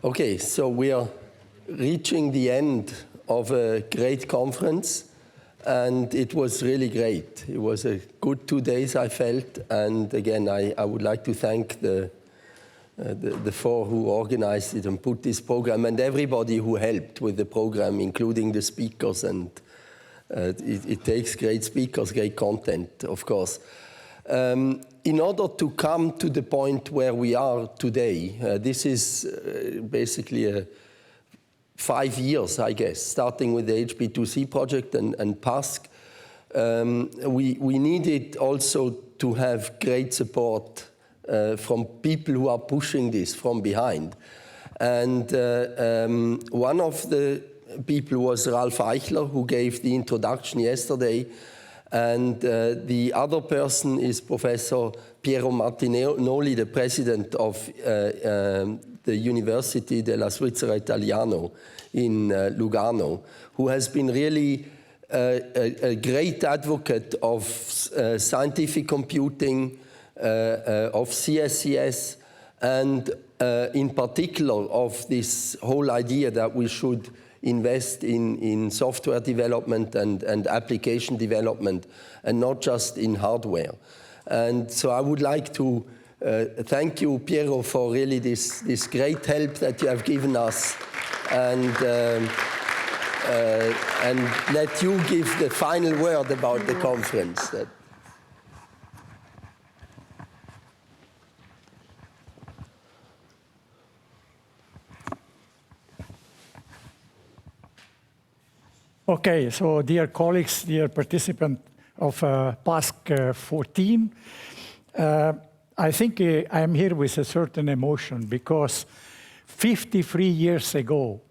Okay, so we are reaching the end of a great conference, and it was really great. It was a good 2 days, I felt, and again, I would like to thank the four who organized it and put this program, and everybody who helped with the program, including the speakers, and it takes great speakers, great content, of course. In order to come to the point where we are today, this is basically 5 years, I guess, starting with the HB2C project and PASC. We needed also to have great support from people who are pushing this from behind. And one of the people was Ralf Eichler, who gave the introduction yesterday. And the other person is Professor Piero Martinoli, the president of the Università della Svizzera Italiana in Lugano, who has been really a great advocate of scientific computing, of CSCS, and in particular of this whole idea that we should invest in software development and application development, and not just in hardware. And so I would like to thank you, Piero, for really this great help that you have given us, and let you give the final word about the conference. Okay, so dear colleagues, dear participants of PASC 14, I think I am here with a certain emotion because 53 years ago,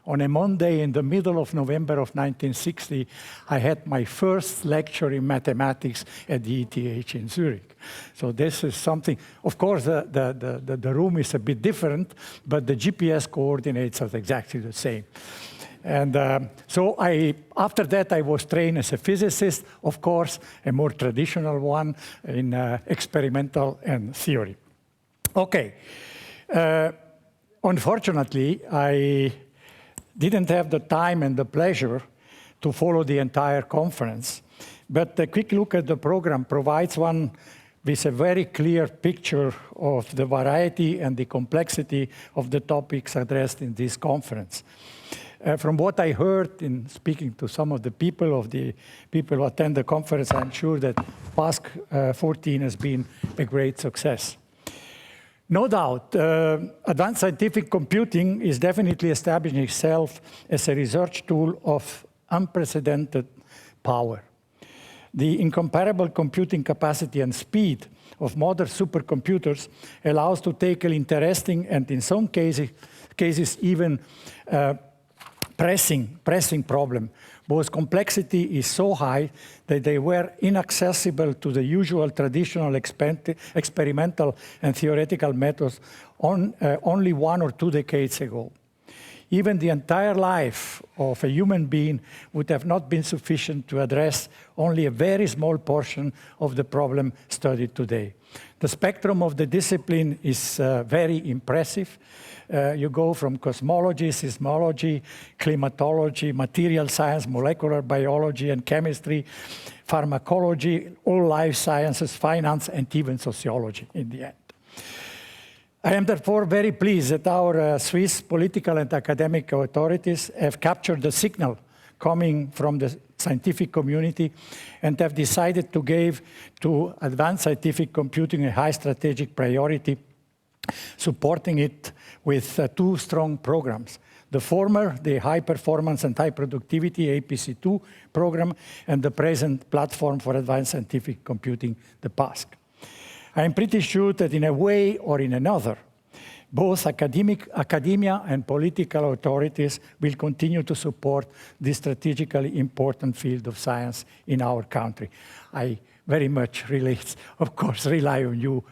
on a Monday in the middle of November of 1960, I had my first lecture in mathematics at the ETH in Zurich. So this is something, of course, the room is a bit different, but the GPS coordinates are exactly the same. And so after that, I was trained as a physicist, of course, a more traditional one in experimental and theory. Okay. Unfortunately, I didn't have the time and the pleasure to follow the entire conference. But a quick look at the program provides one with a very clear picture of the variety and the complexity of the topics addressed in this conference. From what I heard in speaking to some of the people who attend the conference, I'm sure that PASC 14 has been a great success. No doubt, advanced scientific computing is definitely establishing itself as a research tool of unprecedented power. The incomparable computing capacity and speed of modern supercomputers allows to tackle interesting and in some cases even pressing problem, whose complexity is so high that they were inaccessible to the usual traditional experimental and theoretical methods only 1 or 2 decades ago. Even the entire life of a human being would have not been sufficient to address only a very small portion of the problem studied today. The spectrum of the discipline is very impressive. You go from cosmology, seismology, climatology, material science, molecular biology and chemistry, pharmacology, all life sciences, finance, and even sociology in the end. I am therefore very pleased that our Swiss political and academic authorities have captured the signal coming from the scientific community and have decided to give to advanced scientific computing a high strategic priority, supporting it with 2 strong programs. The former, the High Performance and High Productivity APC2 program, and the present Platform for Advanced Scientific Computing, the PASC. I am pretty sure that in a way or in another, both academia and political authorities will continue to support this strategically important field of science in our country. I very much of course, rely on you,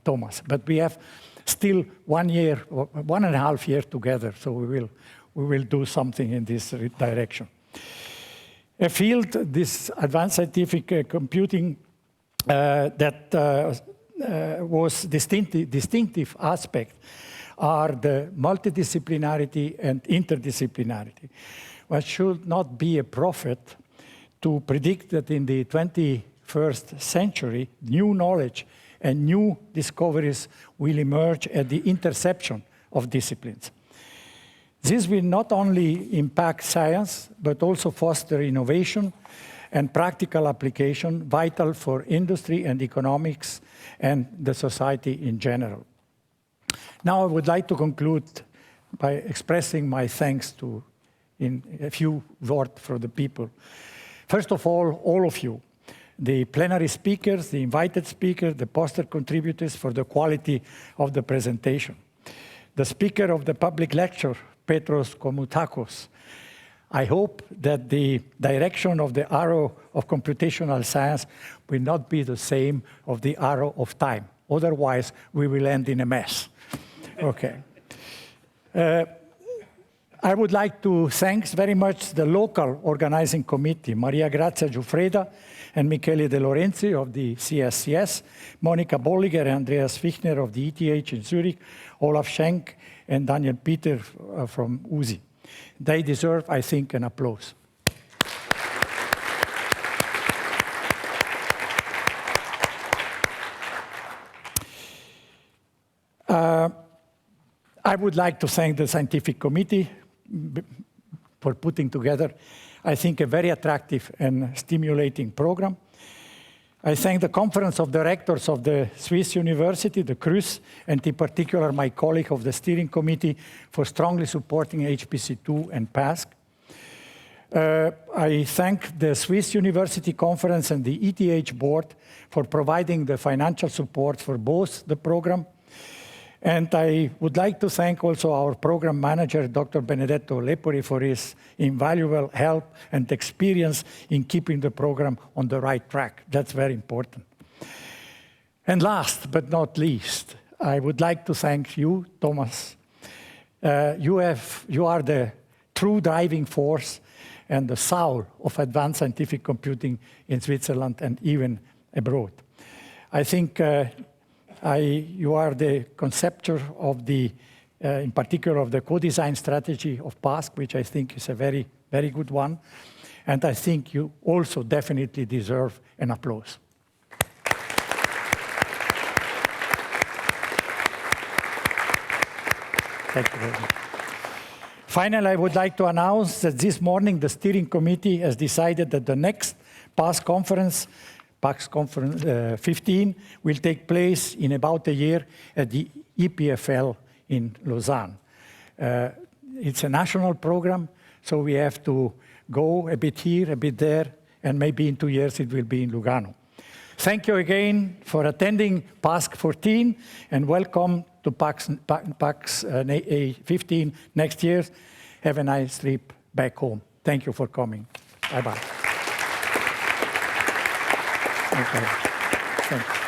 Thomas. But we have still 1 year, 1.5 years together, so we will do something in this direction. A field, this advanced scientific computing, that was distinctive aspect are the multidisciplinarity and interdisciplinarity. One should not be a prophet to predict that in the 21st century, new knowledge and new discoveries will emerge at the intersection of disciplines. This will not only impact science, but also foster innovation and practical application vital for industry and economics and the society in general. Now I would like to conclude by expressing my thanks in a few words for the people. First of all of you, the plenary speakers, the invited speakers, the poster contributors for the quality of the presentation. The speaker of the public lecture, Petros Komutakos. I hope that the direction of the arrow of computational science will not be the same of the arrow of time. Otherwise, we will end in a mess. Okay. I would like to thank very much the local organizing committee, Maria Grazia Giuffreda and Michele De Lorenzi of the CSCS, Monica Bolliger and Andreas Fichtner of the ETH in Zurich, Olaf Schenk and Daniel Peter from USI. They deserve, I think, an applause. I would like to thank the scientific committee for putting together, I think, a very attractive and stimulating program. I thank the Conference of Directors of the Swiss University, the CRUS, and in particular my colleague of the steering committee for strongly supporting HPC2 and PASC. I thank the Swiss University Conference and the ETH board for providing the financial support for both the program. And I would like to thank also our program manager, Dr. Benedetto Lepori, for his invaluable help and experience in keeping the program on the right track. That's very important. And last but not least, I would like to thank you, Thomas. You are the true driving force and the soul of advanced scientific computing in Switzerland and even abroad. I think you are the conceptor of the, in particular, of the co-design strategy of PASC, which I think is a very, very good one. And I think you also definitely deserve an applause. Thank you very much. Finally, I would like to announce that this morning the steering committee has decided that the next PASC conference, PASC Conference 15, will take place in about a year at the EPFL in Lausanne. It's a national program, so we have to go a bit here, a bit there, and maybe in 2 years it will be in Lugano. Thank you again for attending PASC 14, and welcome to PASC 15 next year. Have a nice trip back home. Thank you for coming. Bye-bye. Okay. Thanks.